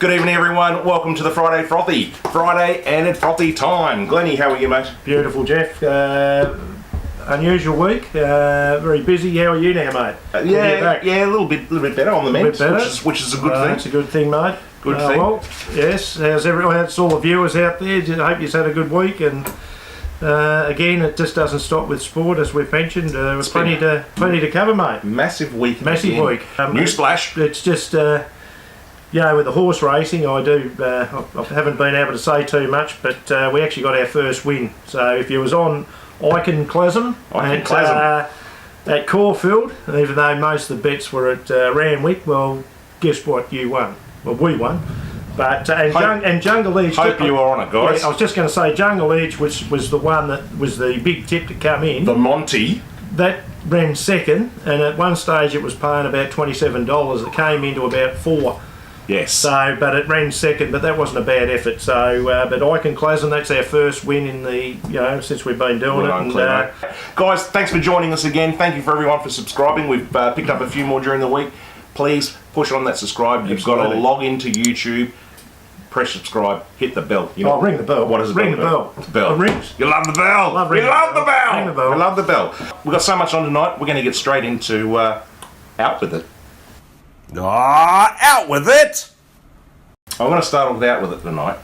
Good evening, everyone. Welcome to the Friday Frothy. Friday and it's Frothy time. Glennie, how are you, mate? Beautiful, Jeff. Unusual week. Very busy. How are you now, mate? Yeah, a little bit better on the mend, which is a good thing. It's a good thing, mate. Good thing. Well, yes. How's everyone? How's all the viewers out there? I hope you've had a good week. And again, it just doesn't stop with sport, as we've mentioned. There's plenty to cover, mate. Massive week. Massive week. Newsflash. It's just. With the horse racing, I haven't been able to say too much, but we actually got our first win. So if you was on Cleaves at Caulfield, even though most of the bets were at Randwick, well, guess what? You won. Well, we won. But and Jungle Edge. Hope you were on it, guys. Yeah, I was just going to say Jungle Edge, which was the one that was the big tip to come in. The Monty. That ran second, and at one stage it was paying about $27. It came into about $4. Yes. So, but it ran second, but that wasn't a bad effort. So, but Icon Cleaves, that's our first win in the, since we've been doing it. And, guys, thanks for joining us again. Thank you for everyone for subscribing. We've picked up a few more during the week. Please push on that subscribe. You've got to log into YouTube, press subscribe, hit the bell. Ring the bell. What is it? Ring the bell. The bell. It rings. You love the bell. You love the bell. Ring the bell. You love the bell. We've got so much on tonight. We're going to get straight into Out With It. Out with it! I'm going to start off with Out With It tonight.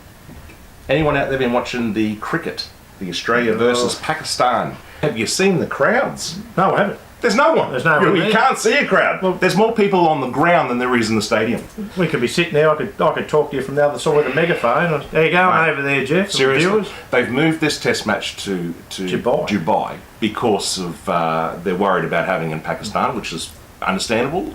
Anyone out there been watching the cricket? The Australia versus Pakistan? Have you seen the crowds? No, I haven't. There's no one. There's no one. You can't see a crowd. Well, there's more people on the ground than there is in the stadium. We could be sitting there. I could talk to you from the other side of the megaphone. There you go, over there, Jeff. Seriously, they've moved this Test match to Dubai because of they're worried about having in Pakistan, which is understandable.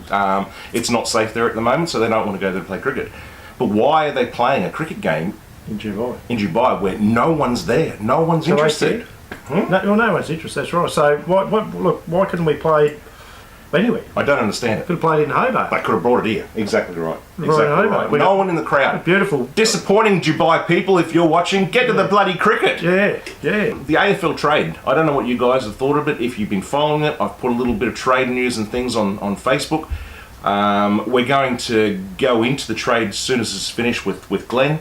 It's not safe there at the moment, so they don't want to go there to play cricket. But why are they playing a cricket game in Dubai? In Dubai, where no one's there, no one's interested. No one's interested. That's right. So why couldn't we play anyway? I don't understand it. Could have played in Hobart. They could have brought it here. Exactly right. Exactly right. No one in the crowd. Beautiful. Disappointing Dubai people. If you're watching, get to the bloody cricket. Yeah. The AFL trade. I don't know what you guys have thought of it. If you've been following it, I've put a little bit of trade news and things on Facebook. We're going to go into the trade as soon as it's finished with Glenn.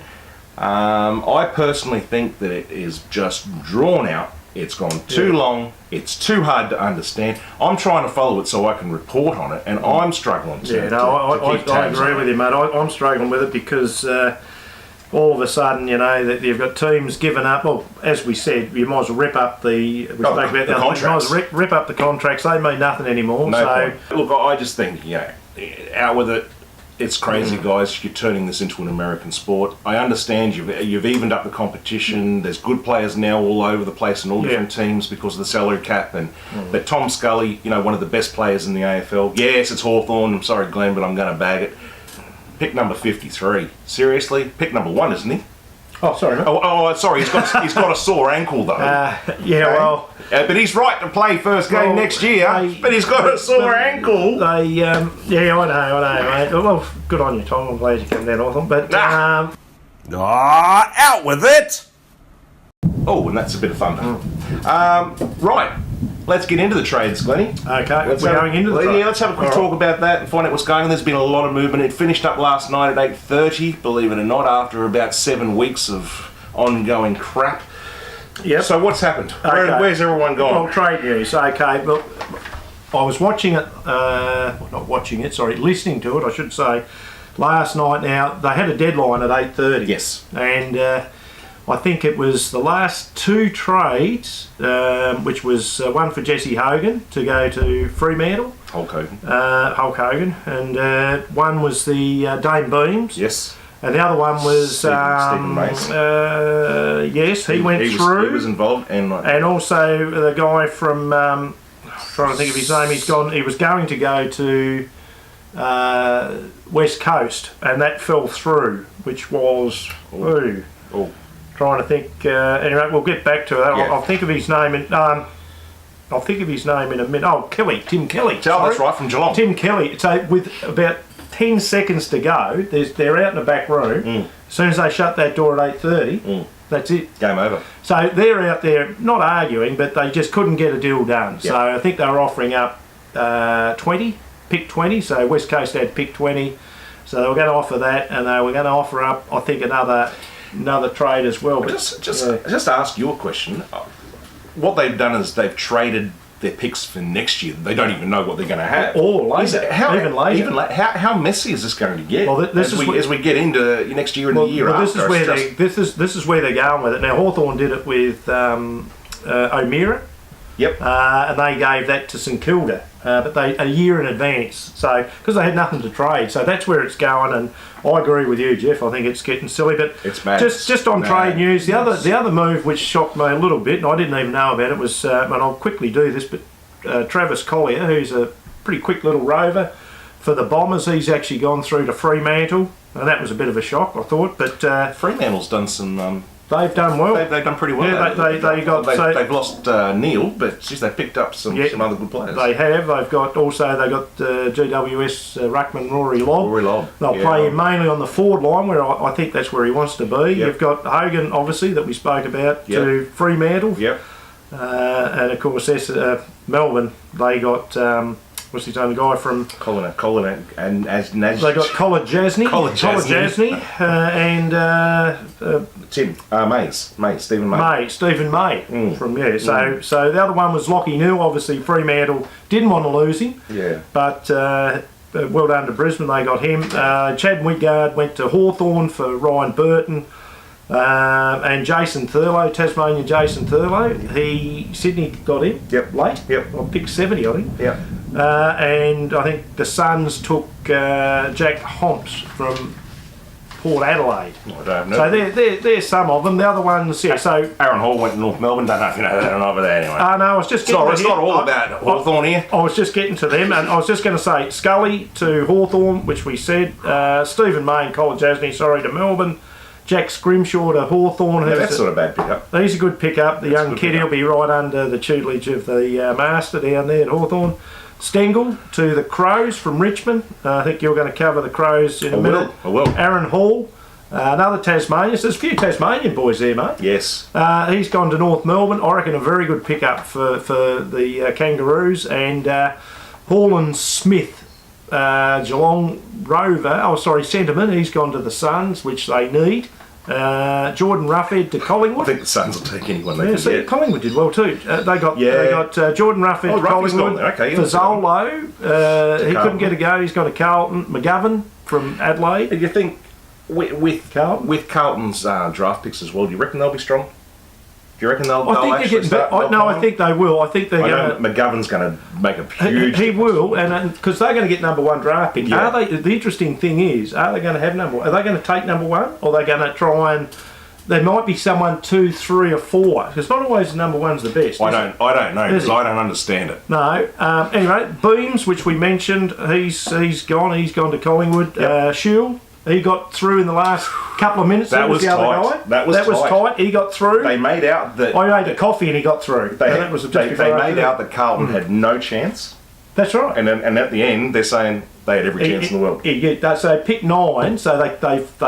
I personally think that it is just drawn out. It's gone too long. It's too hard to understand. I'm trying to follow it so I can report on it, and I'm struggling to I agree with you, mate. I'm struggling with it because all of a sudden, that you've got teams giving up. Well, as we said, you might as well rip up the contracts. Rip up the contracts. They mean nothing anymore. Look, I just think, Out With It. It's crazy, guys. You're turning this into an American sport. I understand you've evened up the competition. There's good players now all over the place in all different teams because of the salary cap. But Tom Scully, one of the best players in the AFL. Yes, it's Hawthorn. I'm sorry, Glenn, but I'm going to bag it. Pick number 53. Seriously? Pick number 1, isn't he? Oh, sorry. Sorry. He's got a sore ankle though. Well. But he's right to play first game next year. But he's got a sore ankle. I know, mate. Well, good on you, Tom. I'm glad you came down off them. But Out With It. Oh, and that's a bit of fun. Right. Let's get into the trades, Glennie. Okay, we're going into the trades. Yeah, let's have a quick talk about that and find out what's going on. There's been a lot of movement. It finished up last night at 8:30, believe it or not, after about 7 weeks of ongoing crap. Yeah. So what's happened? Where's everyone gone? Well, trade news. Okay, look, I was watching it, listening to it, I should say, last night. Now, they had a deadline at 8:30. Yes. And I think it was the last 2 trades, which was one for Jesse Hogan to go to Fremantle. Hulk Hogan. And one was the Dame Beams. Yes. And the other one was Stephen Mace. Yes, he went through. He was involved, and also the guy from trying to think of his name. He was going to go to West Coast, and that fell through, which was trying to think. Anyway, we'll get back to that. I'll think of his name in. I'll think of his name in a minute. Oh, Tim Kelly. That's right, from Geelong. Tim Kelly. So with about 10 seconds to go, they're out in the back room. As soon as they shut that door at 8:30, that's it. Game over. So they're out there, not arguing, but they just couldn't get a deal done. Yep. So I think they were offering up 20, pick 20. So West Coast had pick 20, So they were going to offer that, and they were going to offer up, I think, another trade as well. But Just ask you a question. What they've done is they've traded their picks for next year. They don't even know what they're going to have. Or later, even later. How messy is this going to get? Well, as we get into next year and the year after? This is where they're going with it. Now, Hawthorn did it with O'Meara. Yep. And they gave that to St Kilda, but a year in advance. So because they had nothing to trade, so that's where it's going. And I agree with you, Jeff. I think it's getting silly. But it's mad. Just on trade news, the other move which shocked me a little bit, and I didn't even know about it, was and I'll quickly do this, but Travis Collier, who's a pretty quick little rover for the Bombers, he's actually gone through to Fremantle, and that was a bit of a shock, I thought. But Fremantle's done some. They've done well. They've done pretty well. Yeah, they've lost Neil, but they picked up some other good players. They have. They got GWS ruckman Rory Lobb. They'll play him mainly on the forward line, where I think that's where he wants to be. Yep. You've got Hogan, obviously, that we spoke about, to Fremantle. Yep. And of course, Melbourne. They got what's his name? The guy from Colin, and as they got Colin Jasny, and Tim Stephen May. From So the other one was Lockie Neal. Obviously, Fremantle didn't want to lose him. Yeah. But well done to Brisbane. They got him. Chad Wigard went to Hawthorn for Ryan Burton. And Jason Thurlow, Tasmanian Jason Thurlow, Sydney got him late. Yep. I picked 70 on him. Yep. And I think the Suns took Jack Homps from Port Adelaide. I don't know. So there's some of them. The other ones, so Aaron Hall went to North Melbourne. Don't know if you know that or not, but anyway. No, I was just getting it's not all about Hawthorn here. I was just getting to them, and I was just going to say Scully to Hawthorn, which we said. Stephen May and Colin Jasny, to Melbourne. Jack Scrimshaw to Hawthorn. Yeah, that's not a bad pickup. He's a good pickup. The young kid, he'll be right under the tutelage of the master down there at Hawthorn. Stengel to the Crows from Richmond. I think you're going to cover the Crows in a minute. I will. Aaron Hall, another Tasmanian. There's a few Tasmanian boys there, mate. Yes. He's gone to North Melbourne. I reckon a very good pickup for the Kangaroos. And Hawlin Smith, Geelong Rover, Sentiment, he's gone to the Suns, which they need. Jordan Ruffhead to Collingwood. I think the Suns will take anyone they can get. Collingwood did well too. They got Jordan Ruffhead to Collingwood. Fazolo, he couldn't get a go. He's gone to Carlton. McGovern from Adelaide. And you think with Carlton's draft picks as well, do you reckon they'll be strong? Do you reckon they'll actually start? I think they will. I think they're going to. McGovern's going to make a huge. He will, and because they're going to get number one draft pick. Yeah. Are they? The interesting thing is, are they going to have number one? Are they going to take number one, or are they going to try and? There might be someone 2, 3, or 4. Because not always the number one's the best. I don't know because I don't understand it. No. Anyway, Beams, which we mentioned, he's gone. He's gone to Collingwood. Yep. Shield. He got through in the last couple of minutes. That was the tight. Other guy. That was tight. He got through. They made out that I made a coffee and he got through. They made out that Carlton had no chance. That's right. And at the end, they're saying they had every chance in the world. So they picked 9. So they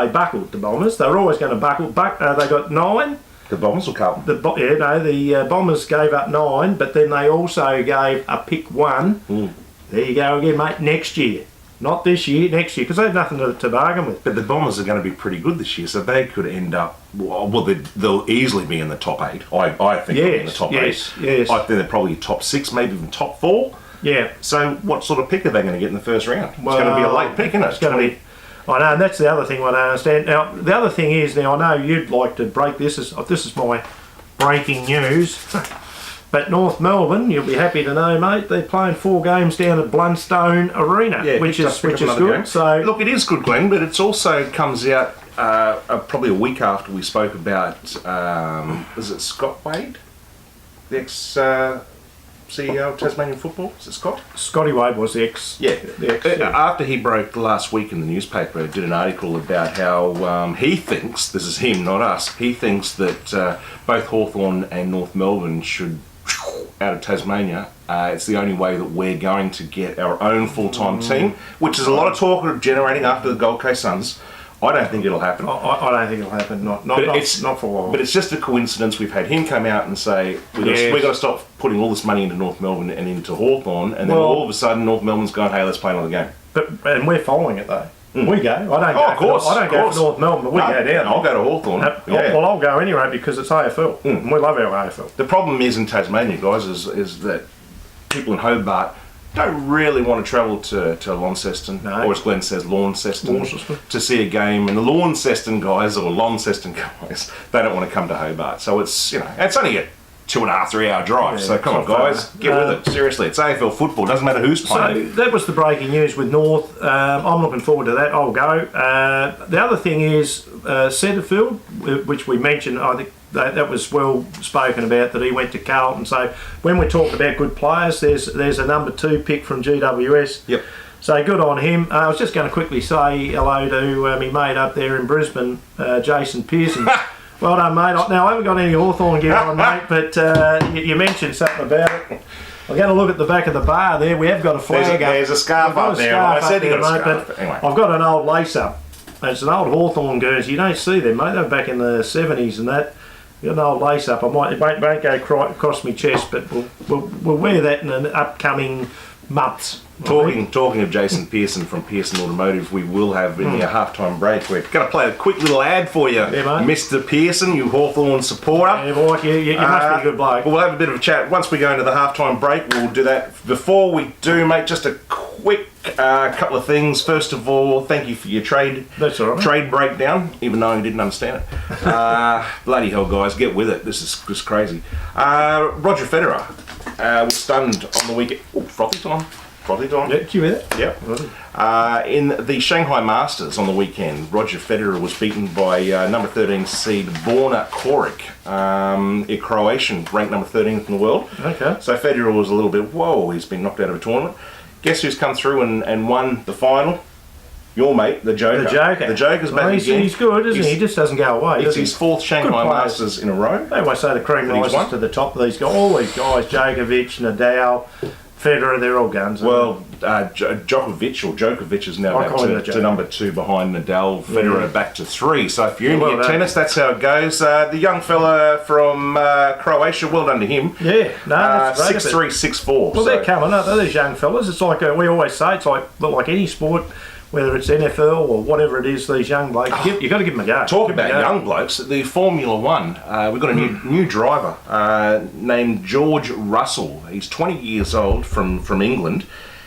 buckled the Bombers. They were always going to buckle. They got 9. The Bombers or Carlton? The Bombers gave up 9, but then they also gave a pick 1. There you go again, mate. Next year. Not this year, next year, because they have nothing to bargain with. But the Bombers are going to be pretty good this year, so they could end up. Well, they'll easily be in the top 8. I think they'll be in the top 8. Yes. I think they're probably top 6, maybe even top 4. Yeah. So what sort of pick are they going to get in the first round? It's going to be a late pick, isn't it? It's going to be. I know, and that's the other thing I don't understand. Now, the other thing is, I know you'd like to break this. This is my breaking news. But North Melbourne, you'll be happy to know, mate, they're playing 4 games down at Blundstone Arena, which is good. Game. So look, it is good, Glenn, but it also comes out probably a week after we spoke about, is it Scott Wade, the ex-CEO of Tasmanian football? Is it Scott? Scotty Wade was the ex. Yeah. After he broke last week in the newspaper, did an article about how he thinks, this is him, not us, he thinks that both Hawthorn and North Melbourne should out of Tasmania. It's the only way that we're going to get our own full-time team, which is a lot of talk of generating after the Gold Coast Suns. I don't think it'll happen. I don't think it'll happen. Not for a while. But it's just a coincidence. We've had him come out and say we've got to stop putting all this money into North Melbourne and into Hawthorn, and then all of a sudden North Melbourne's going, hey, let's play another game. And we're following it though. We go. I don't go. Of course. I don't go for North Melbourne, but we go down. I'll go to Hawthorn. Well, I'll go anyway because it's AFL. And we love our AFL. The problem is in Tasmania, guys, is that people in Hobart don't really want to travel to Launceston, or as Glenn says, Launceston, to see a game. And the Launceston guys, or Launceston guys, they don't want to come to Hobart. So it's, it's only a 2.5, 3 hour drive. So come on, guys, get with it. Seriously, it's AFL football. Doesn't matter who's playing. So that was the breaking news with North. I'm looking forward to that. I'll go. The other thing is Centrefield, which we mentioned. I think that was well spoken about, that he went to Carlton. So when we talk about good players, there's a number 2 pick from GWS. Yep. So good on him. I was just going to quickly say hello to me mate up there in Brisbane, Jason Pearson. Well done, mate. Now, I haven't got any Hawthorn gear on, mate, but you mentioned something about it. I'm going to look at the back of the bar there. We have got a flag up. There's a scarf up there. I said you got a scarf. But anyway. I've got an old lace-up. It's an old Hawthorn Guernsey. You don't see them, mate. They're back in the 70s and that. Got an old lace-up. It won't go across my chest, but we'll wear that in an upcoming months. Talking of Jason Pearson from Pearson Automotive, we will have in the halftime break. We're going to play a quick little ad for you, Mr. Pearson, you Hawthorn supporter. Yeah, boy, you must be a good bloke. We'll have a bit of a chat once we go into the halftime break. We'll do that. Before we do, mate, just a quick couple of things. First of all, thank you for your trade breakdown, even though you didn't understand it. Bloody hell, guys, get with it. This is just crazy. Roger Federer was stunned on the weekend. Oh, Frothy time. Yeah, you with it? Yep. In the Shanghai Masters on the weekend, Roger Federer was beaten by number 13 seed Borna Koric, a Croatian, ranked number 13th in the world. Okay. So Federer was a little bit, he's been knocked out of a tournament. Guess who's come through and won the final? Your mate, the Joker. The Joker's back again. He's good, isn't he? He just doesn't go away. It's his 4th Shanghai Masters in a row. They always say the cream rises to the top of these guys. All these guys, Djokovic, Nadal, Federer, they're all guns. Well, Djokovic is now back to number 2 behind Nadal. Federer back to 3. So if you're into your tennis, that's how it goes. The young fella from Croatia, well done to him. Yeah, that's great. 6'3", 6'4". Well, they're coming up. They're these young fellas. It's like we always say. It's like any sport, whether it's NFL or whatever it is. These young blokes, you've got to give them a go. Talk about young blokes. The Formula One. We've got a new driver named George Russell. He's 20 years old from England.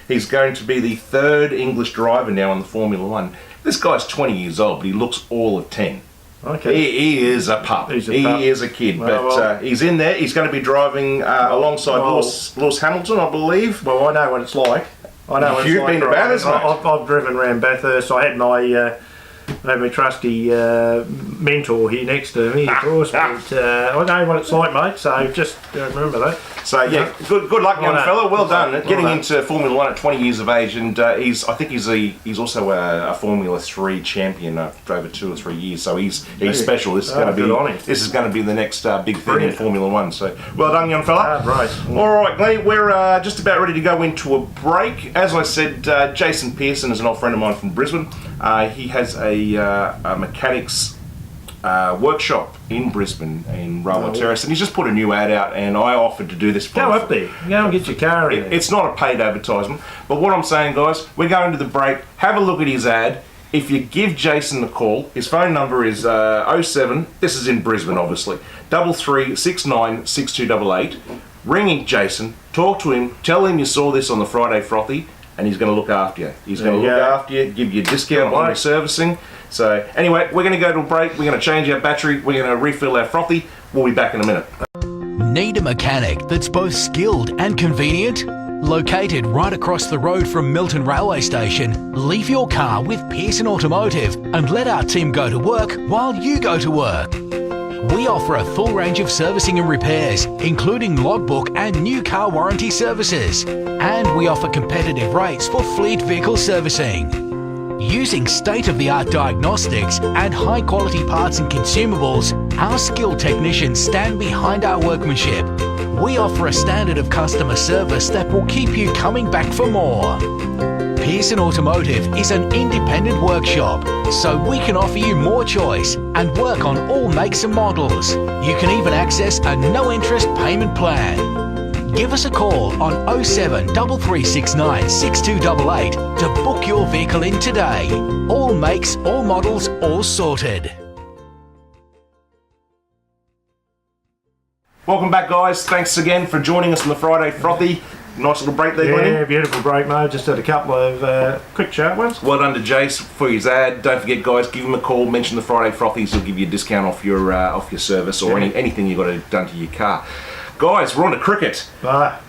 He's going to be the 3rd English driver now in the Formula One. This guy's 20 years old, but he looks all of 10. Okay. He is a pup. He is a kid, but he's in there. He's going to be driving alongside Lewis Hamilton, I believe. Well, I know what it's like. You've been to Bathurst, mate. I've driven around Bathurst. I had my trusty mentor here next to me, of course. But I know what it's like, mate. So just remember that. So yeah, good luck, young fella. Well done. Getting into Formula One at 20 years of age, and he's also a Formula 3 champion for over 2 or 3 years. So he's special. This is going to be the next big thing in Formula One. So well done, young fella. Right. All right, Glenn, we're just about ready to go into a break. As I said, Jason Pearson is an old friend of mine from Brisbane. He has a mechanics workshop in Brisbane in Railway Terrace, and he's just put a new ad out, and I offered to do this. Go up there, go and get your car in there. It's not a paid advertisement, but what I'm saying, guys, we're going to the break. Have a look at his ad. If you give Jason a call, his phone number is 07. This is in Brisbane, obviously. 3369 6288. Ring Jason, talk to him, tell him you saw this on the Friday Frothy, and he's going to look after you. He's going to look after you, give you a discount on your servicing. So anyway, we're going to go to a break. We're going to change our battery. We're going to refill our Frothy. We'll be back in a minute. Need a mechanic that's both skilled and convenient? Located right across the road from Milton Railway Station, leave your car with Pearson Automotive and let our team go to work while you go to work. We offer a full range of servicing and repairs, including logbook and new car warranty services. And we offer competitive rates for fleet vehicle servicing. Using state-of-the-art diagnostics and high-quality parts and consumables, our skilled technicians stand behind our workmanship. We offer a standard of customer service that will keep you coming back for more. Pearson Automotive is an independent workshop, so we can offer you more choice and work on all makes and models. You can even access a no-interest payment plan. Give us a call on 07 3369 6288 to book your vehicle in today. All makes, all models, all sorted. Welcome back, guys. Thanks again for joining us on the Friday Frothy. Nice little break there, Glenn. Yeah, beautiful break, mate. Just had a couple of quick sharp ones. Well done to Jace for his ad. Don't forget, guys, give him a call. Mention the Friday Frothies. He'll give you a discount off your service or anything you've got done to your car. Guys, we're on to cricket.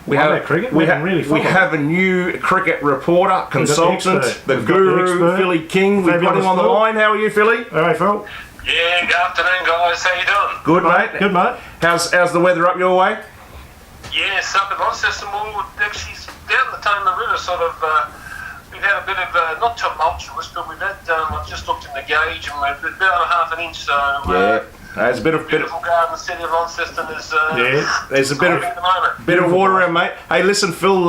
We have cricket. We have a new cricket reporter, consultant, the guru, Philly King. We've got him on the line. How are you, Philly? All right, Phil. Yeah, good afternoon, guys. How you doing? Good, mate. Good, mate. How's the weather up your way? Yes, up in Launceston, well, actually down the Tamar River, sort of, we've had a bit of, not tumultuous, but we've had, I've just looked in the gauge and we're about a half an inch, so... There's a beautiful garden city of Launceston is... there's a bit of water around, mate. Hey, listen, Phil,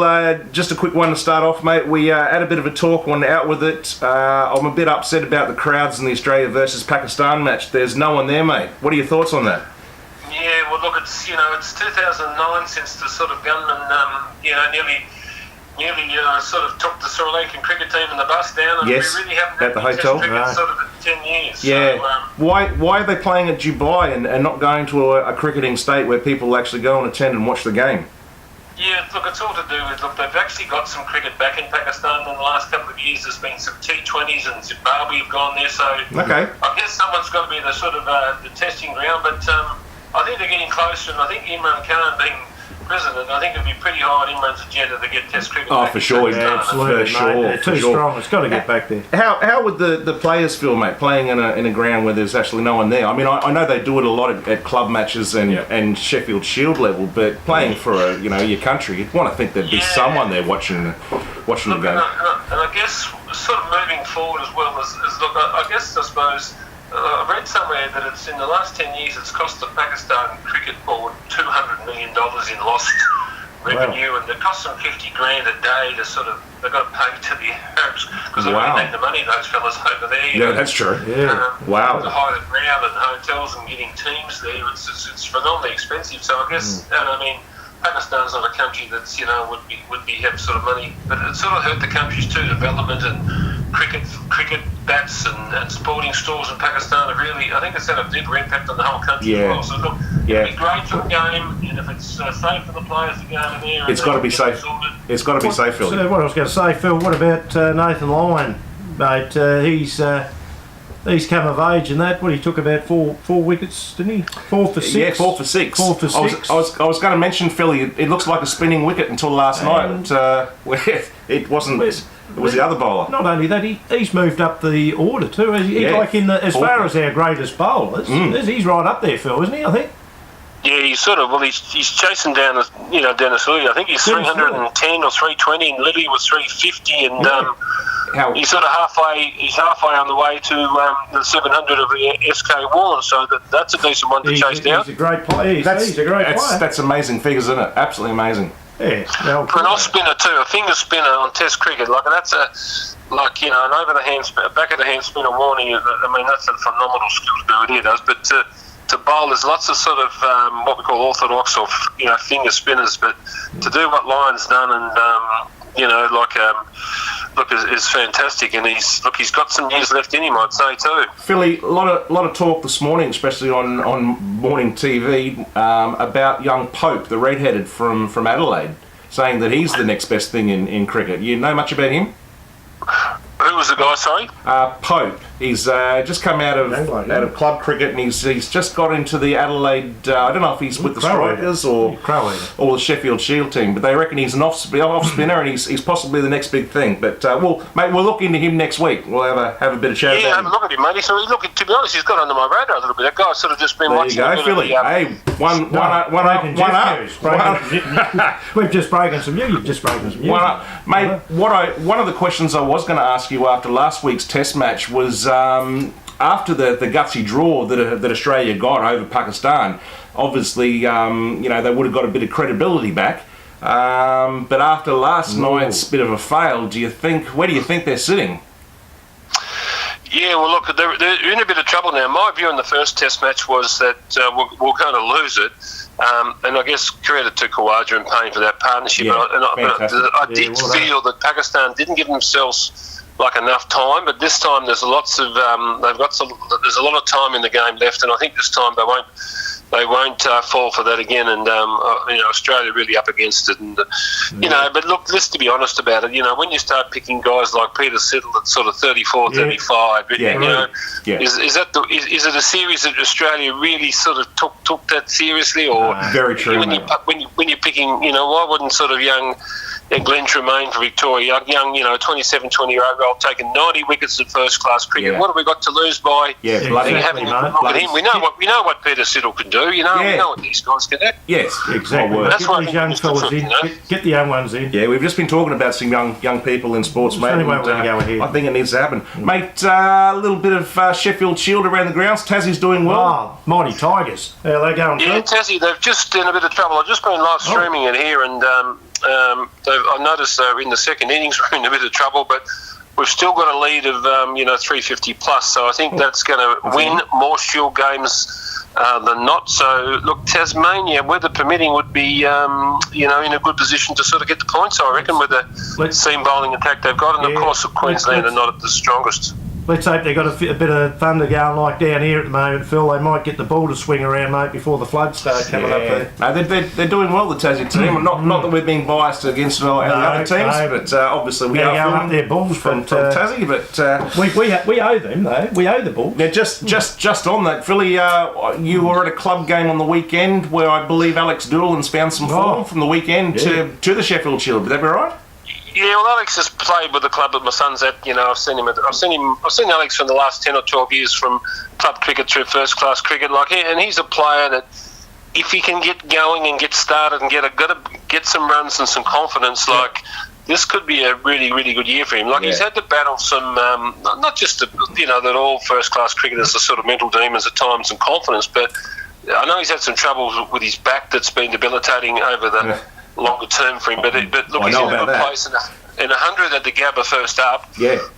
just a quick one to start off, mate. We had a bit of a talk on Out With It. I'm a bit upset about the crowds in the Australia versus Pakistan match. There's no one there, mate. What are your thoughts on that? Yeah, well, look, it's 2009 since the sort of gunman, nearly sort of took the Sri Lankan cricket team in the bus down, and yes, we really haven't at the hotel. Sort of 10 years. Yeah. So, why are they playing at Dubai and not going to a cricketing state where people actually go and attend and watch the game? Yeah, look, it's all to do with, they've actually got some cricket back in Pakistan in the last couple of years. There's been some T20s and Zimbabwe have gone there, so okay. I guess someone's got to be the sort of the testing ground, but I think they're getting closer, and I think Imran Khan being president, I think it'd be pretty high on Imran's agenda to get Test cricket back. For sure. Yeah, absolutely, for sure. They're too strong. It's got to get back there. How would the players feel, mate, playing in a ground where there's actually no one there? I mean, I know they do it a lot at club matches and Sheffield Shield level, but playing for your country, you'd want to think there'd be someone there watching the game. And I guess sort of moving forward as well as look, I suppose. I've read somewhere that it's in the last 10 years it's cost the Pakistan Cricket Board $200 million in lost revenue, and it costs them $50,000 a day to sort of, they've got to pay to the Arabs because they really make the money, those fellas over there. Yeah, that's true. Wow. To hire the ground and hotels and getting teams there, it's phenomenally expensive. So I guess, and I mean, Pakistan's not a country that's would be have sort of money, but it sort of hurt the country's too development and cricket bats and sporting stores in Pakistan have really, I think it's had a deeper impact on the whole country as well. So look, it'd be great for the game, and if it's safe for the players to go over there, it's got to be safe. It's got to be safe, Phil. So what I was going to say, Phil, what about Nathan Lyon, mate? He's come of age and that. He took about four wickets, didn't he? 4 for 6. Yeah, 4 for 6. 4 for 6. I was going to mention, Philly, it looks like a spinning wicket until last night. It wasn't. It was the other bowler. Not only that, he's moved up the order too. Like as far as our greatest bowlers, he's right up there, Phil, isn't he? I think. Yeah, he's sort of he's chasing down Dennis Lilly. I think he's 310 or 320, and Lilly was 350, and he's sort of halfway. He's halfway on the way to the 700 of the SK Warren, so that's a decent one to chase down. He's a great player. He's a great player. That's amazing figures, isn't it? Absolutely amazing. Yeah. For an off spinner too, a finger spinner on Test cricket, an over the hand, back of the hand spinner warning. I mean, that's a phenomenal skill to do what he does, but. To bowl, there's lots of sort of what we call orthodox or finger spinners, but to do what Lyon's done and is fantastic, and he's got some years left in him, I'd say too. Philly, a lot of talk this morning, especially on morning TV, about young Pope, the red-headed from Adelaide, saying that he's the next best thing in cricket. You know much about him? Who was the guy, sorry? Pope. He's just come out of club cricket, and he's just got into the Adelaide. I don't know if he's with the Strikers or the Sheffield Shield team, but they reckon he's an off spinner, and he's possibly the next big thing. But we'll look into him next week. We'll have a bit of chat. Yeah, have a look at him, mate. So to be honest, he's got under my radar a little bit. That guy's sort of just been watching. There you go, Philly. Hey, one up. We've just broken some news. You've just broken some news. One up, mate. One of the questions I was going to ask you after last week's Test match was. After the gutsy draw that Australia got over Pakistan, obviously they would have got a bit of credibility back. But after last night's bit of a fail, where do you think they're sitting? Yeah, well, look, they're in a bit of trouble now. My view in the first Test match was that we're going to lose it. And I guess credit to Khawaja and Payne for that partnership. Yeah, but I did feel that Pakistan didn't give themselves like enough time, but this time there's lots of there's a lot of time in the game left, and I think this time they won't fall for that again. And Australia really up against it. And but look, let's to be honest about it. When you start picking guys like Peter Siddle at sort of 34, 35, is it a series that Australia really sort of took that seriously, or very true? When you're picking, why wouldn't sort of young Glenn Tremaine for Victoria, young 27, 20-year-old taking 90 wickets at first-class cricket. What have we got to lose by? Yeah, bloody having a look at him. We know what Peter Siddle can do. We know what these guys can do. Yes, exactly. That's why these young fellas in. Get the young ones in. Yeah, we've just been talking about some young people in sports, mate. I think it needs to happen, mate. A little bit of Sheffield Shield around the grounds. Tassie's doing well. Mighty Tigers. How are they going? Yeah, Tassie, they've just in a bit of trouble. I've just been live streaming it here, and I noticed they're in the second innings. We're in a bit of trouble, but we've still got a lead of 350 plus. So I think that's going to win more Shield games than not. So look, Tasmania, weather permitting, would be in a good position to sort of get the points, I reckon, with the seam bowling attack they've got, and of course Queensland are not at the strongest. Let's hope they've got a bit of thunder going like down here at the moment, Phil. They might get the ball to swing around, mate, before the floods start coming up there. No, they're doing well, the Tassie team. Not that we're being biased against all the other teams, but obviously we are going up their balls from Tassie. But we owe them, though. We owe the ball. Yeah, just on that, Philly, you were at a club game on the weekend where I believe Alex Doolan's found some form from the weekend to the Sheffield Shield. Would that be right? Yeah, well, Alex has played with the club that my son's at. I've seen Alex from the last 10 or 12 years from club cricket through first class cricket. And he's a player that, if he can get going and get started and get some runs and some confidence, this could be a really, really good year for him. He's had to battle some, not just that all first class cricketers are sort of mental demons at times and confidence, but I know he's had some trouble with his back that's been debilitating over the longer term for him, but look, he's in a good place, and 100 at the Gabba first up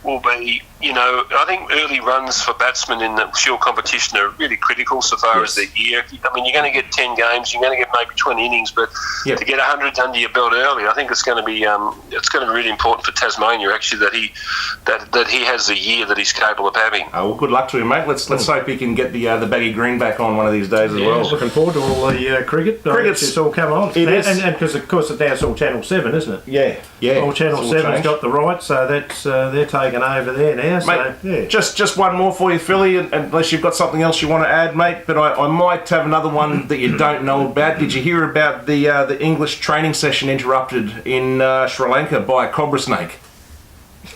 will be, I think early runs for batsmen in the Shield competition are really critical so far as the year. I mean, you're going to get 10 games, you're going to get maybe 20 innings, but to get 100 under your belt early, I think it's going to be really important for Tasmania actually that he has the year that he's capable of having. Oh, well, good luck to him, mate. Let's hope he can get the baggy green back on one of these days as well. Looking forward to all the cricket. It's all coming on. It is, and because of course it's all Channel 7, isn't it? Yeah. All Channel 7's got the rights, so that's they're taking over there now. Mate, just one more for you, Philly, unless you've got something else you want to add, mate. But I might have another one that you don't know about. Did you hear about the English training session interrupted in Sri Lanka by a cobra snake?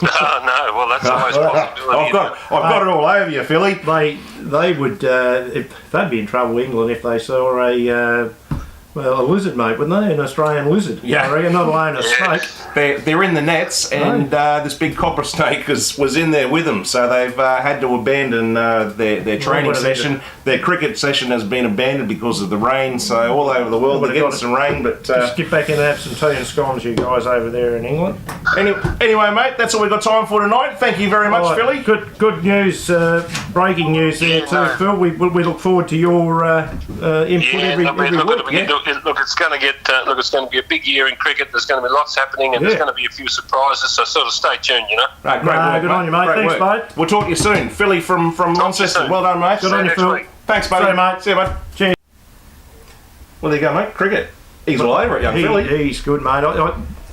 No, well, that's always a possibility. I've got it all over you, Philly. They would, if they'd be in trouble, England, if they saw a lizard, mate, wouldn't they? An Australian lizard. Yeah. I reckon, not alone a snake. They're in the nets, and this big copper snake was in there with them, so they've had to abandon their training session. Their cricket session has been abandoned because of the rain, so all over the world they're getting some rain. But just get back in and have some tea and scones, you guys over there in England. Anyway, mate, that's all we've got time for tonight. Thank you very much, Philly. Good news, breaking news there too, Phil. We look forward to your input every week. Look, it's going to be a big year in cricket. There's going to be lots happening, and there's going to be a few surprises. So sort of stay tuned, Right, great work, good on you, mate. Thanks, mate. We'll talk to you soon, Philly from Launceston. Well done, mate. Good on you, Phil. Thanks, buddy. See you, mate. See you, bud. Cheers. Well, there you go, mate. Cricket. He's all over it, young Philly. He's good, mate.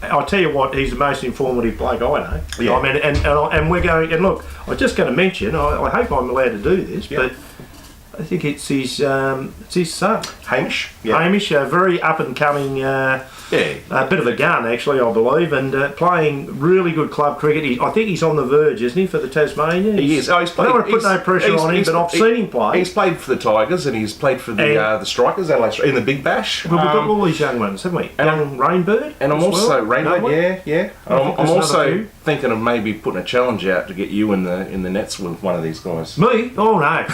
I'll tell you what, he's the most informative bloke I know. Yeah. I mean, and we're going. And look, I'm just going to mention. I hope I'm allowed to do this, but I think it's his son, Hamish. Yeah. Hamish, a very up and coming, a bit of a gun actually, I believe, and playing really good club cricket. I think he's on the verge, isn't he, for the Tasmania? He is. I don't want to put no pressure on him, but I've seen him play. He's played for the Tigers and he's played for the Strikers in the Big Bash. We've got all these young ones, haven't we? Young Rainbird. And I'm also Rainbird. Yeah. I'm also thinking of maybe putting a challenge out to get you in the nets with one of these guys. Me? Oh no.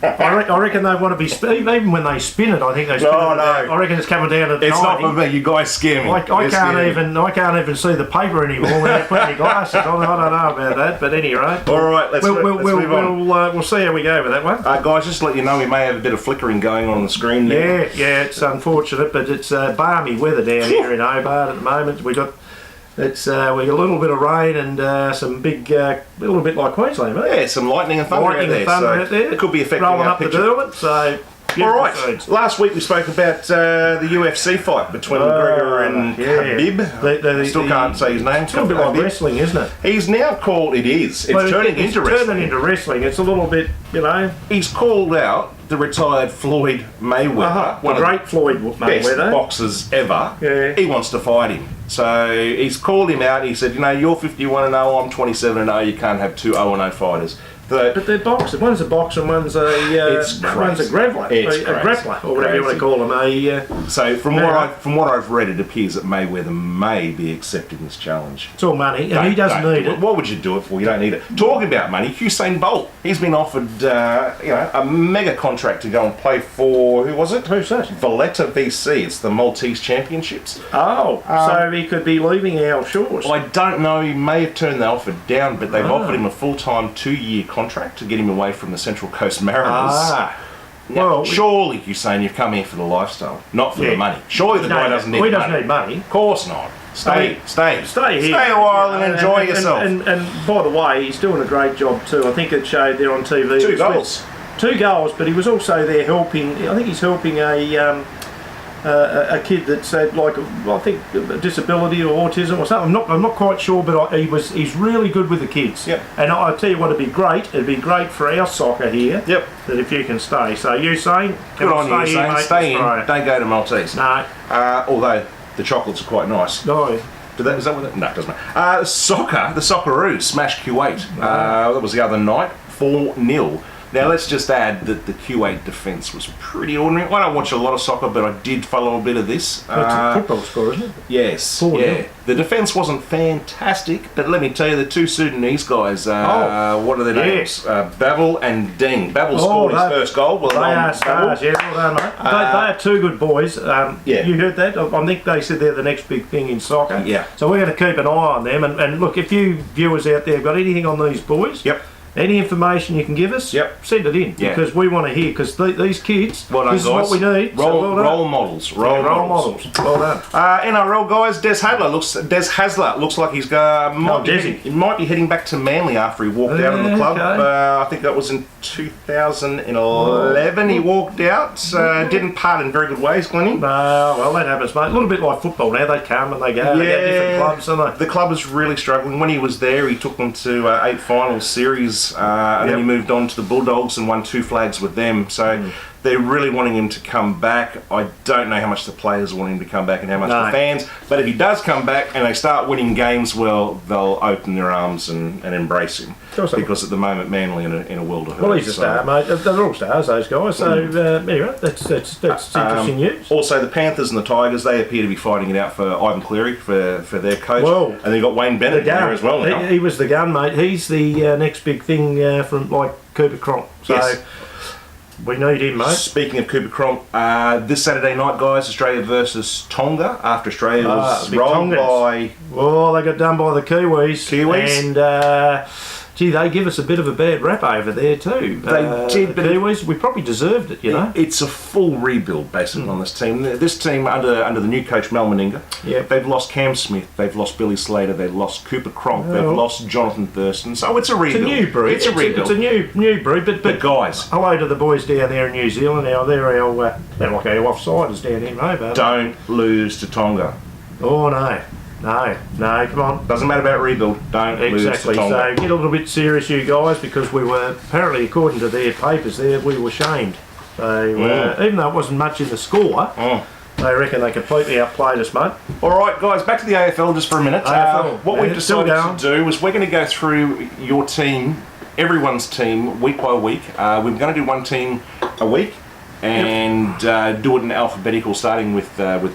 I reckon they want to be even when they spin it. I think they spin it. I reckon it's coming down at 90. It's not for me. You guys scare me. I can't even see the paper anymore without putting your glasses on. I don't know about that, but anyway. All right, let's move on. We'll see how we go with that one. Guys, just to let you know, we may have a bit of flickering going on the screen there. Yeah, it's unfortunate, but it's balmy weather down here in Hobart at the moment. We got a little bit of rain and some big, little bit like Queensland, mate. Yeah, some lightning and thunder out there. It could be affecting rolling our up picture. the Derwent, so. All right. Scenes. Last week we spoke about the UFC fight between McGregor and Khabib. Still can't say his name. It's a little bit like wrestling, isn't it? He's now called. It is. It's turning into wrestling. Turning into wrestling. It's a little bit, you know. He's called out the retired Floyd Mayweather, one of the Floyd Mayweather, best boxers ever. Yeah. He wants to fight him. So he's called him out. He said, you know, you're 51-0, I'm 27-0. You can't have two 0-0 fighters. But they're boxers. One's a boxer and one's a grappler. A grappler, or whatever you want to call them. So from what I've read, it appears that Mayweather may be accepting this challenge. It's all money, and he doesn't need it. What would you do it for? You don't need it. Talking about money, Usain Bolt. He's been offered a mega contract to go and play for, who was it? Who's that? Valletta VC. It's the Maltese Championships. Oh, so he could be leaving our shores. I don't know. He may have turned the offer down, but they've offered him a full-time 2-year contract to get him away from the Central Coast Mariners. Now, surely you're saying you've come here for the lifestyle, not for the money. Surely the guy doesn't need money. He doesn't need money. Of course not. Stay here. Stay a while and enjoy yourself. And by the way, he's doing a great job too. I think it showed there on TV. 2 goals. 2 goals, but he was also there helping. I think he's helping a kid that's had, like, I think a disability or autism or something. I'm not quite sure, but he's really good with the kids. Yep. And I tell you what, it'd be great for our soccer here. Yep. That if you can stay. So Usain, good on you, Usain. Stay in. Don't go to Maltese. No. Although the chocolates are quite nice. No. Is that what it? No, it doesn't matter. Soccer, the Socceroos smashed Kuwait. That was the other night, 4-0. Now let's just add that the Kuwait defence was pretty ordinary. I don't watch a lot of soccer, but I did follow a bit of this. That's a football score, isn't it? Yes. 4-0. Yeah. The defence wasn't fantastic, but let me tell you, the 2 Sudanese guys, what are their names? Babel and Deng. Babel scored his first goal. Well, they are stars, well done, mate. They are 2 good boys. You heard that? I think they said they're the next big thing in soccer. Yeah. So we're going to keep an eye on them. And look, if you viewers out there have got anything on these boys, any information you can give us, send it in, because we want to hear, because these kids, this is what we need. Role models. Role models. Well done. NRL guys, Des Hasler looks like he's might be heading back to Manly after he walked out of the club. Okay. I think that was in 2011 he walked out. Didn't part in very good ways, Glennie. No, well, that happens, mate. A little bit like football now. They come and they go. They go different clubs, don't they? The club is really struggling. When he was there, he took them to 8 final series, and then he moved on to the Bulldogs and won 2 flags with them. So they're really wanting him to come back. I don't know how much the players want him to come back and how much the fans. But if he does come back and they start winning games, well, they'll open their arms and embrace him. Because at the moment, Manly in a world of hurt. Well, he's a star, mate. They're all stars, those guys. So anyway, that's interesting news. Also, the Panthers and the Tigers, they appear to be fighting it out for Ivan Cleary for their coach. Well, and they've got Wayne Bennett there as well now. He was the gun, mate. He's the next big thing from like Cooper Cronk. So we need him, mate. Speaking of Cooper Cronk, this Saturday night, guys, Australia versus Tonga. After Australia was rolled by... Well, they got done by the Kiwis. And... gee, they give us a bit of a bad rap over there too. They did, but Kiwis, we probably deserved it, you know. It's a full rebuild basically on this team. This team under the new coach Mel Meninga, they've lost Cam Smith, they've lost Billy Slater, they've lost Cooper Cronk, they've lost Jonathan Thurston. So it's a rebuild. It's a new breed. It's a rebuild. It's a new breed. But guys, hello to the boys down there in New Zealand. Now they're like our offsiders down here in Hobart. Don't lose to Tonga. Oh no. No, come on. Doesn't matter about rebuild. Don't lose to Tonga. So get a little bit serious, you guys, because we were apparently, according to their papers there, we were shamed. So even though it wasn't much in the score, they reckon they completely outplayed us, mate. All right, guys, back to the AFL just for a minute. What we've decided to do is we're going to go through your team, everyone's team, week by week. We're going to do one team a week. And do it in alphabetical, starting with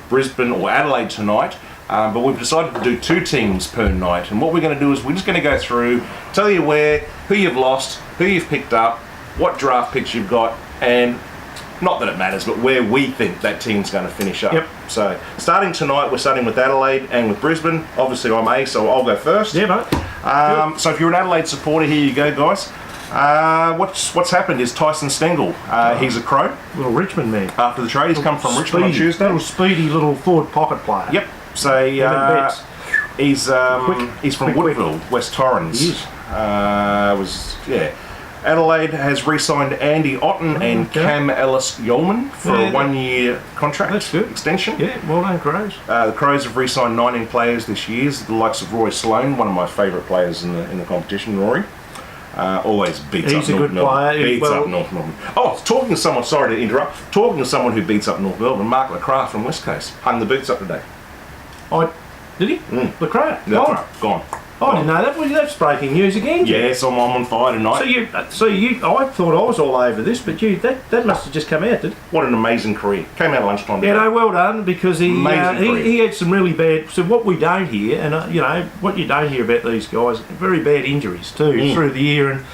Brisbane or Adelaide tonight. But we've decided to do 2 teams per night, and what we're going to do is we're just going to go through, tell you who you've lost, who you've picked up, what draft picks you've got, and not that it matters, but where we think that team's going to finish up. Yep. So, starting tonight, we're starting with Adelaide and with Brisbane. Obviously, I'm A, so I'll go first. Yeah, mate. So, if you're an Adelaide supporter, here you go, guys. What's happened is Tyson Stengel. He's a Crow. Little Richmond man. After the trade, he's come from Richmond on Tuesday. Little speedy little forward pocket player. Yep. So, he's from Woodville, West Torrens. He is. Adelaide has re-signed Andy Otten and Cam Ellis-Yeoman for a 1-year contract. That's good. Extension. Yeah, well done, Crows. The Crows have re-signed 19 players this year. The likes of Roy Sloane, one of my favourite players in the competition. Rory always beats up North Melbourne. He's a good player. Beats up North Melbourne. Oh, talking to someone. Sorry to interrupt. Talking to someone who beats up North Melbourne. Mark LeCraft from West Coast hung the boots up today. Did he? The Crow. Gone. I didn't know that. Well, that's breaking news again. Yes, I'm on fire tonight. I thought I was all over this, but that must have just come out, did it? What an amazing career. Came out at lunchtime today. Yeah, no, well done, because he had some really bad. So what we don't hear, and what you don't hear about these guys, very bad injuries too through the year, and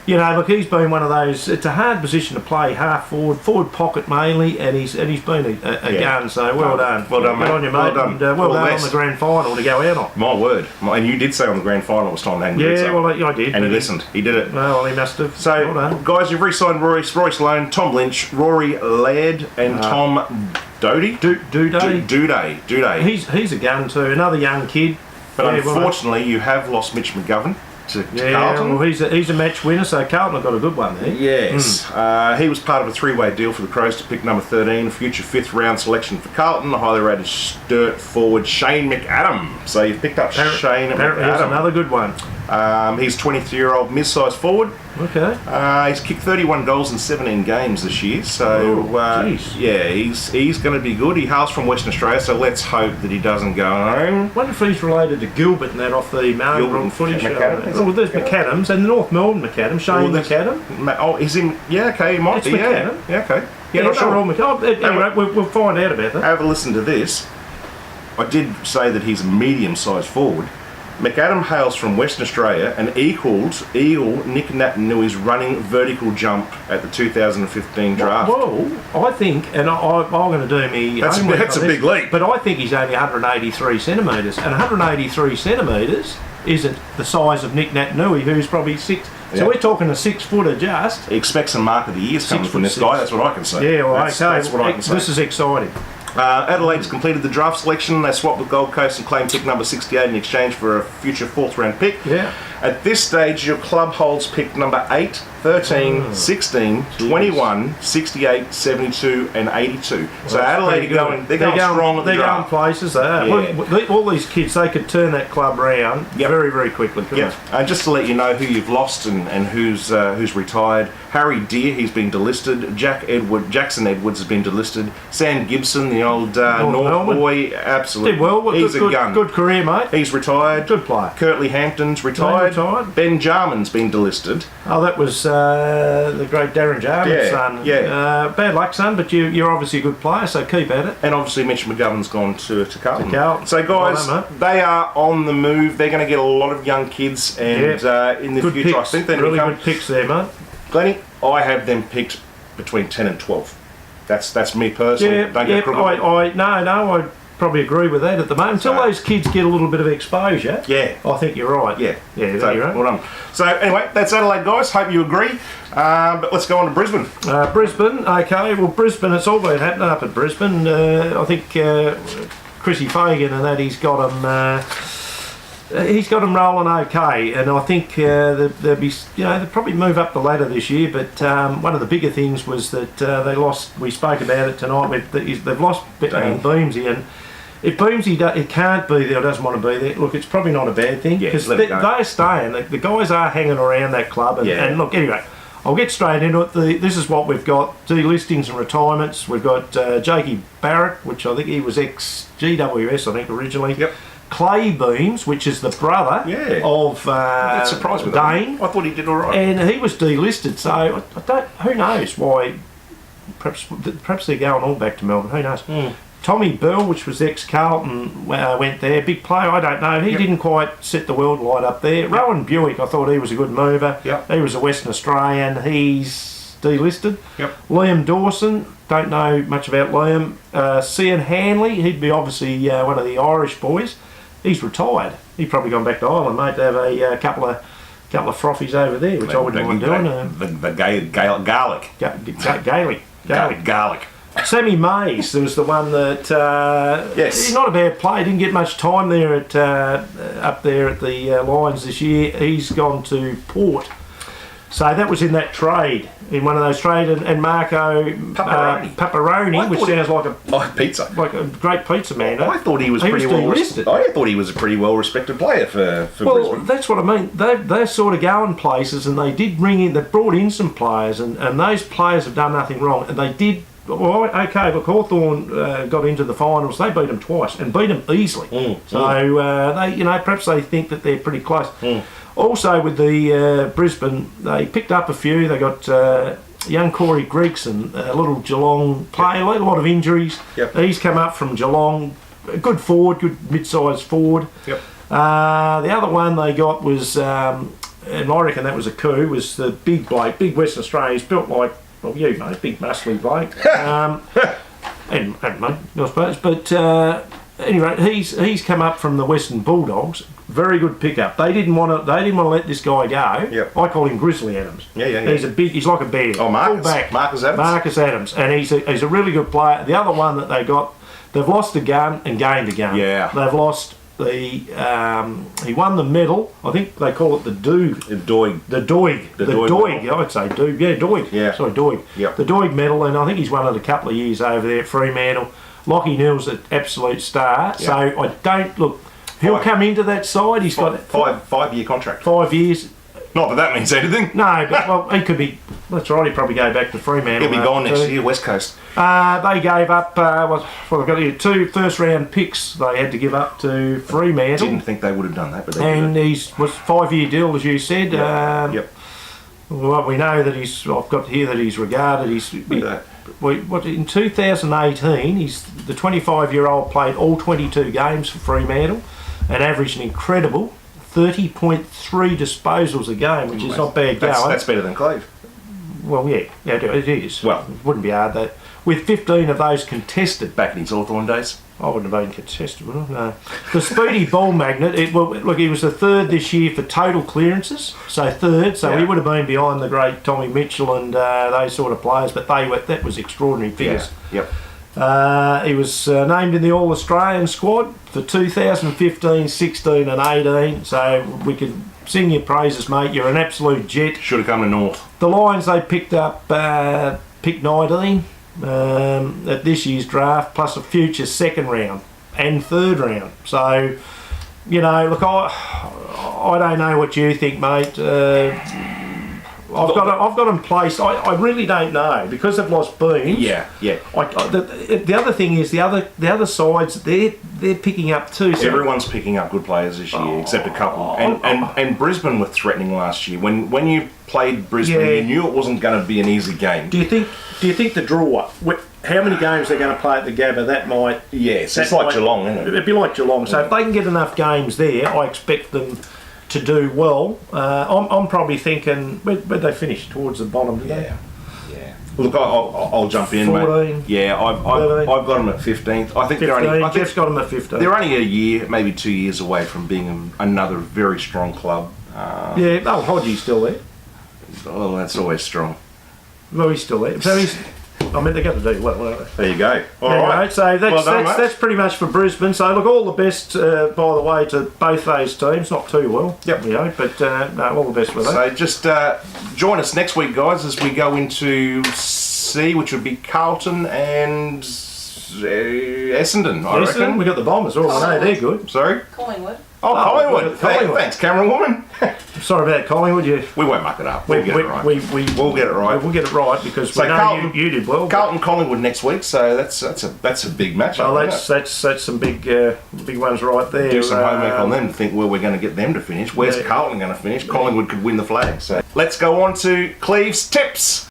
look, he's been one of those. It's a hard position to play, half forward pocket mainly, and he's been a gun. So well done, well done, mate. Good on you, mate. Well done. And well done on the grand final to go out on. My word, and you did say on the grand final it was time to hang the boots up. Yeah, well, I did. And he listened. He did it. Well, he must have. So, well done. guys, you've re-signed Roy Sloane, Tom Lynch, Rory Laird, and Tom Doty. Duday. He's a gun too. Another young kid. But unfortunately, you have lost Mitch McGovern to Carlton. Well, he's a match winner, so Carlton have got a good one there. Yes. He was part of a 3-way deal for the Crows to pick number 13, future 5th round selection for Carlton, the highly rated Sturt forward Shane McAdam. So you've picked up Shane apparently McAdam. He's another good one. He's 23-year-old mid-sized forward. Okay. He's kicked 31 goals in 17 games this year, so he's going to be good. He hails from Western Australia, so let's hope that he doesn't go home. I wonder if he's related to Gilbert and that off the Marlborough footy show. Well, there's McAdams and the North Melbourne McAdam, Shane McAdam. Is him? Yeah, okay, he might be. McAdam. Yeah, okay. Yeah, not sure. Anyway, we'll find out about that. Have a listen to this. I did say that he's a medium-sized forward. McAdam hails from Western Australia and equals Eagle Nick Natanui's running vertical jump at the 2015 draft. Well, I think, and I'm going to do me... That's a big leap. But I think he's only 183 centimetres, and 183 centimetres isn't the size of Nick Natanui, who's probably 6... So we're talking a 6-footer just. He expects a mark of the year coming from this guy, that's what I can say. Yeah, well, that's what I can say. This is exciting. Adelaide's completed the draft selection. They swapped with Gold Coast and claimed pick number 68 in exchange for a future 4th round pick. Yeah. At this stage, your club holds pick number 8, 13, 16, 21, 68, 72 and 82. So Adelaide are going strong at the draft. They're going places. All these kids, they could turn that club round very, very quickly, couldn't they? Just to let you know who you've lost and who's retired. Harry Deere, he's been delisted. Jackson Edwards has been delisted. Sam Gibson, the old North boy, absolutely. Did well. He's a gun. Good career, mate. He's retired. Good player. Curtly Hampton's retired. Ben Jarman's been delisted. Oh, that was the great Darren Jarman's son. Yeah. Bad luck, son, but you're obviously a good player, so keep at it. And obviously Mitch McGovern's gone to Carlton. So guys, they are on the move. They're going to get a lot of young kids, and in the good future, picks. I think they're really good picks there, mate. Glennie, I have them picked between 10 and 12. That's me personally. I probably agree with that at the moment. Until those kids get a little bit of exposure, I think you're right. Yeah, you're right. Well done. So anyway, that's Adelaide, guys. Hope you agree. But let's go on to Brisbane. Brisbane, okay. Well, Brisbane, it's all been happening up at Brisbane. I think Chrissy Fagan and that he's got them rolling okay, and I think they'll be, they'll probably move up the ladder this year. But one of the bigger things was that they lost. We spoke about it tonight. They've lost Beamsy, and if Beamsy it can't be there, or doesn't want to be there, look, it's probably not a bad thing because they're staying. The guys are hanging around that club, and look, anyway. I'll get straight into it. This is what we've got. Delistings and retirements. We've got Jakey Barrett, which I think he was ex-GWS, I think, originally. Yep. Clay Beams, which is the brother of that surprised me, Dane. I thought he did all right. And he was delisted, so I don't. Who knows why? Perhaps they're going all back to Melbourne. Who knows? Tommy Bell, which was ex-Carlton, went there. Big player, I don't know. He didn't quite set the world light up there. Rowan Buick, I thought he was a good mover. He was a Western Australian. He's delisted. Yep. Liam Dawson, don't know much about Liam. Cian Hanley, he'd be obviously one of the Irish boys. He's retired. He's probably gone back to Ireland, mate, to have a couple of frothies over there, which I wouldn't mind doing. Garlic. Gaelic. Sammy Mays, there was the one that yes, he's not a bad player. Didn't get much time there at up there at the Lions this year. He's gone to Port, so that was in that trade, in one of those trades. And Marco Paparoni, which sounds like a great pizza man. I thought he was pretty well respected. I thought he was a pretty well respected player for Brisbane. That's what I mean. They're sort of going places, and they did bring in. They brought in some players, and those players have done nothing wrong, and they did. Well, okay, look, Hawthorn got into the finals. They beat them twice and beat them easily. They, perhaps they think that they're pretty close. Also, with the Brisbane, they picked up a few. They got young Corey Gregson, a little Geelong player, a lot of injuries. Yep. He's come up from Geelong, a good forward, good mid-sized forward. Yep. The other one they got was, and I reckon that was a coup, was the big bloke, big Western Australian. He's built like, well, you mate, big muscly bloke, and mate, I suppose. But anyway, he's come up from the Western Bulldogs. Very good pickup. They didn't want to let this guy go. Yep. I call him Grizzly Adams. Yeah. He's like a bear. Oh, Marcus Adams, and he's a really good player. The other one that they got, they've lost a gun and gained a gun. Yeah. They've lost. He won the medal. I think they call it the Doig. The Doig. I'd say Doig. Yeah, Doig. Yeah. Sorry, Doig. Yep. The Doig medal, and I think he's won it a couple of years over there at Fremantle. Lockie Neal's an absolute star. Yep. So I don't look. He'll come into that side. He's got 5-year contract. 5 years. Not that means anything. No, but well, he could be. That's right. He'd probably go back to Fremantle. He'll be gone next year, West Coast. They gave up. They've got here 2 first-round picks. They had to give up to Fremantle. Didn't think they would have done that, but and he's was 5-year deal, as you said. Yep. Well, we know that I've got here that he's regarded. In 2018, he's the 25-year-old played all 22 games for Fremantle and averaged an incredible 30.3 disposals a game, which is not bad going. That's better than Cleaves. Well, yeah, it is. Well, it wouldn't be hard that with 15 of those contested. Back in his Hawthorn days. I wouldn't have been contested, would I? No. The speedy ball magnet. He was the third this year for total clearances. So third. So he would have been behind the great Tommy Mitchell and those sort of players. But that was extraordinary figures. Yeah. Yep. He was named in the All-Australian squad for 2015, 16 and 18. So we can sing your praises, mate. You're an absolute jet. Should have come to North. The Lions, they picked up pick 19 at this year's draft, plus a future second round and third round. So, look, I don't know what you think, mate. I've got them placed. I really don't know because they've lost Beams. Yeah. The other thing is the other sides they're picking up too. So everyone's picking up good players this year, except a couple. And Brisbane were threatening last year. When you played Brisbane, you knew it wasn't going to be an easy game. Do you think the draw? How many games they're going to play at the Gabba? That might. Yes, it's like Geelong, isn't it? It'd be like Geelong. So if they can get enough games there, I expect them to do well. I'm probably thinking where'd they finish towards the bottom today? Yeah. Look, I'll jump in, 14, mate. Yeah, I've got them at 15th. I think 15, Jeff's got them at 15. They're only a year, maybe 2 years away from being another very strong club. Hodgie's still there. Oh, that's always strong. Well, he's still there. So they're going to do well, aren't they? There you go. All right. So that's pretty much for Brisbane. So look, all the best, by the way, to both those teams. Not too well, but all the best for them. So just join us next week, guys, as we go into C, which would be Carlton and Essendon. I reckon we got the Bombers. Oh, no, they're good. Sorry. Collingwood. Oh, Collingwood. Thanks, camera woman. Sorry about Collingwood. We won't muck it up. We'll get it right. We'll get it right. We'll get it right because we know you did well. Carlton Collingwood next week, so that's a big match. Well, that's some big ones right there. Do some homework on them to think where we're going to get them to finish. Where's Carlton going to finish? Collingwood could win the flag. So let's go on to Cleaves tips.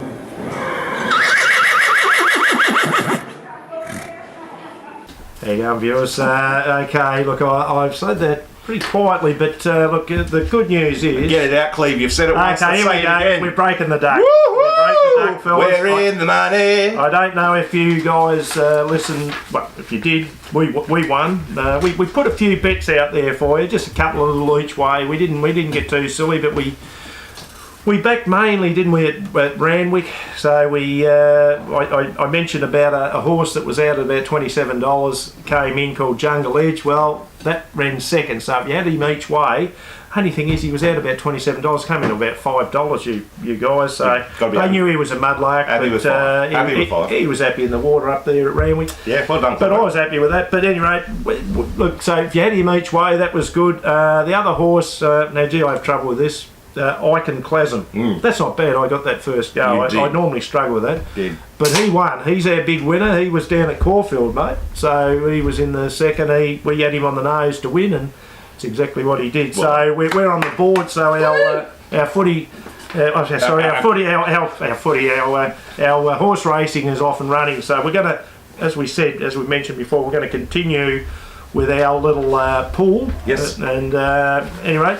There you go, viewers. Okay, look, I've said that pretty quietly, but look, the good news is... Get it out, Cleve. You've said it once. Okay, here we go. Again. We're breaking the duck. Woo-hoo! We're breaking the duck, fellas. We're in the money. I don't know if you guys listened. Well, if you did, we won. We put a few bets out there for you, just a couple of little each way. We didn't get too silly, but we backed mainly, didn't we, at Randwick? So I mentioned about a horse that was out at about $27 came in called Jungle Edge. Well, that ran second. So if you had him each way, only thing is he was out about $27, came in about $5. You guys. So they knew he was a mudlark. Happy with five. He was happy in the water up there at Randwick. Yeah, well done. But I was happy with that. But anyway, look. So if you had him each way, that was good. The other horse. Now, gee, I have trouble with this. Iconclasm. That's not bad. I got that first go. I normally struggle with that. Did. But he won. He's our big winner. He was down at Caulfield, mate. So he was in the second. We had him on the nose to win, and it's exactly what he did. Well, so we're on the board. So our footy. Our horse racing is off and running. So we're going to, as we mentioned before, we're going to continue with our little pool. Yes. And anyway.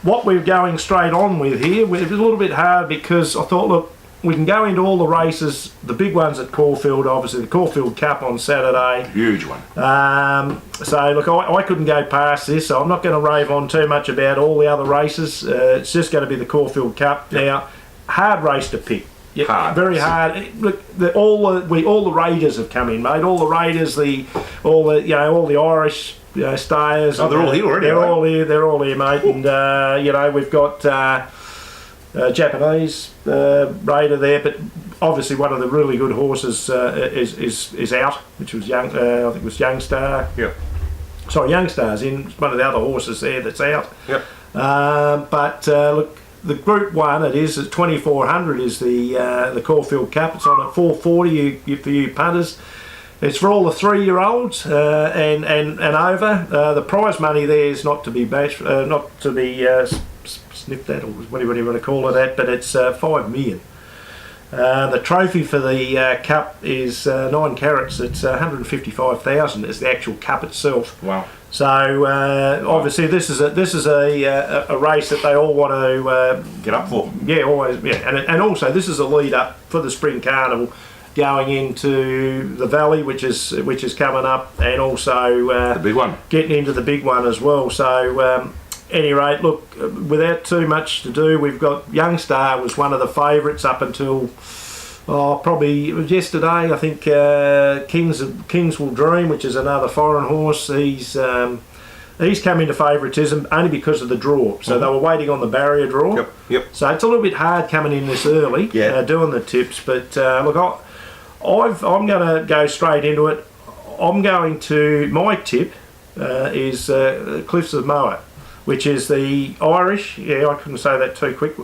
What we're going straight on with here, it was a little bit hard because I thought, look, we can go into all the races, the big ones at Caulfield, obviously the Caulfield Cup on Saturday. Huge one. So, look, I couldn't go past this, so I'm not going to rave on too much about all the other races. It's just going to be the Caulfield Cup. Yep. Now, hard race to pick. Yeah, hard. Very hard. Look, all the raiders have come in, mate. All the raiders, all the Irish stayers. Oh, they're all here already. They're all here, mate. And we've got Japanese raider there, but obviously one of the really good horses is out, which was I think it was Youngstar. Yep. Sorry, Youngstar's in. It's one of the other horses there that's out. Yep. Look. The Group 1, it is at 2400 is the Caulfield Cup. It's on at 440 for you punters. It's for all the 3-year-olds and over. The prize money there is not to be sniffed at, or whatever you want to call it at, but it's 5 million. The trophy for the cup is 9 carats. It's 155,000 is the actual cup itself. Wow. So obviously this is a race that they all want to get up for. Yeah, always. Yeah, and also this is a lead up for the Spring Carnival, going into the Valley, which is coming up, and also the big one, getting into the big one as well. So any rate, look, without too much to do, we've got Youngstar was one of the favourites up until. Probably yesterday. I think Kings Will Dream, which is another foreign horse. He's come into favouritism only because of the draw. So they were waiting on the barrier draw. Yep. So it's a little bit hard coming in this early, doing the tips. But look, I'm going to go straight into it. My tip is Cliffs of Moher, which is the Irish. Yeah, I couldn't say that too quick.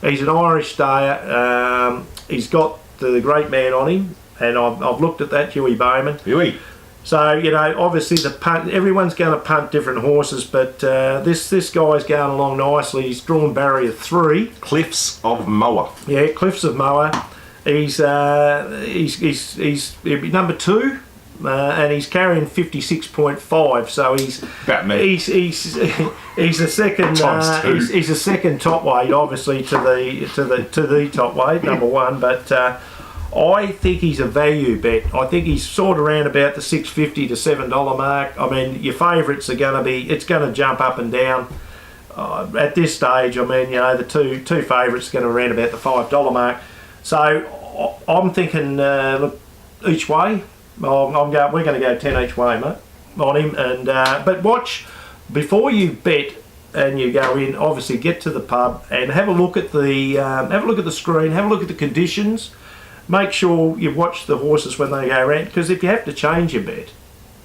He's an Irish stayer. He's got the great man on him, and I've looked at that, Huey Bowman. Huey. So obviously the punt. Everyone's going to punt different horses, but this guy's going along nicely. He's drawn barrier 3. Cliffs of Moher. Yeah, Cliffs of Moher. He's number 2. And he's carrying 56.5, so he's about me. He's a second. He's a second top weight, obviously to the top weight, number 1. But I think he's a value bet. I think he's sort of around about the $6.50 to $7 mark. I mean, your favourites are going to be. It's going to jump up and down. At this stage, I mean, the two favourites are going to around about the $5 mark. So I'm thinking, look, each way. We're going to go 10 each way, mate, on him. And but watch before you bet and you go in. Obviously, get to the pub and have a look at the screen. Have a look at the conditions. Make sure you watch the horses when they go around. Because if you have to change your bet,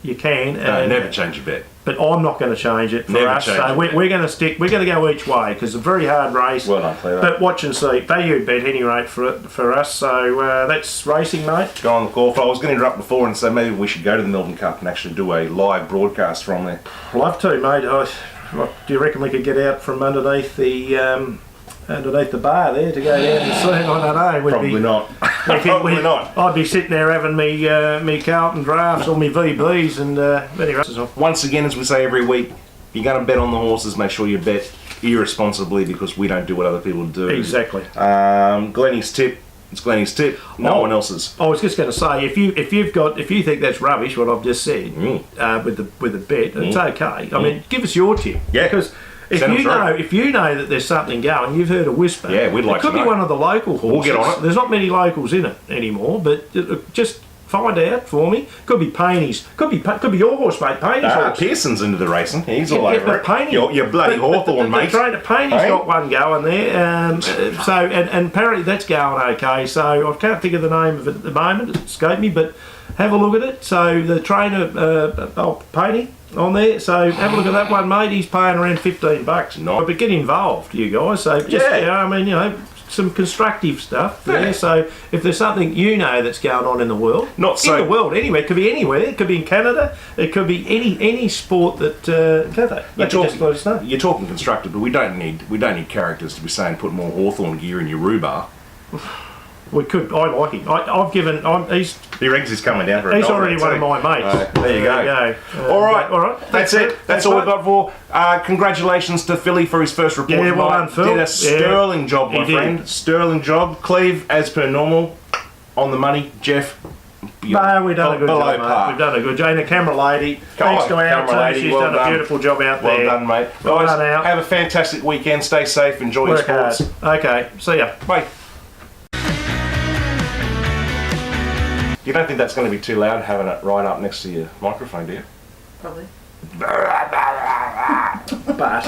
you can. No, never change your bet. But I'm not going to change it for never us. So we're going to stick. We're going to go each way because it's a very hard race. Well done, Cleaves. But watch and see. Value bet any rate for us. So that's racing, mate. Go on the call. I was going to interrupt before and say maybe we should go to the Melbourne Cup and actually do a live broadcast from there. Love to, mate. Do you reckon we could get out from underneath the bar there to go down and see? I don't know. Probably not. Probably not. I'd be sitting there having me Carlton drafts or me VBs and anyway. Once again, as we say every week, If you're going to bet on the horses, make sure you bet irresponsibly, because we don't do what other people do. Exactly. Glennie's tip. It's Glennie's tip. No one else's. I was just going to say, if you think that's rubbish, what I've just said with the bet, it's okay. I mean, give us your tip. Yeah. Because if you know that there's something going, you've heard a whisper. Yeah, we'd like it could to be know. one of the local horses. We'll get on it. There's not many locals in it anymore, but just find out for me. Could be Paney's. Could be your horse, mate. Paney's horse. Pearson's into the racing. He's all over it. Paney, your bloody Hawthorn, mate. The trainer Paney's got one going there. So and apparently that's going okay. So I can't think of the name of it at the moment. It escaped me, but have a look at it. So the trainer, Paney, on there. So have a look at that one, mate. He's paying around $15. Nice. But get involved, you guys. So just, I mean, some constructive stuff there. Yeah. So if there's something that's going on in the world, in the world anywhere, it could be anywhere. It could be in Canada. It could be any sport that just let us know. You're talking constructive, but we don't need characters to be saying put more Hawthorn gear in your rhubarb. We could. I like him. I've given. He reckons he's coming down for a He's dog already one of my mates. There you go. All right. That's it. That's all we've got for. Congratulations to Philly for his first report. Yeah, well done, Phil. Did a sterling job, my friend. Sterling job. Cleve, as per normal, on the money. Jeff. No, we've done a good job, mate. We've done a good job. And the camera lady. Thanks to our team. She's done a beautiful job out there. Well done, mate. Well done, out. Have a fantastic weekend. Stay safe. Enjoy your sports. Okay. See ya. Bye. You don't think that's going to be too loud having it right up next to your microphone, do you? Probably. But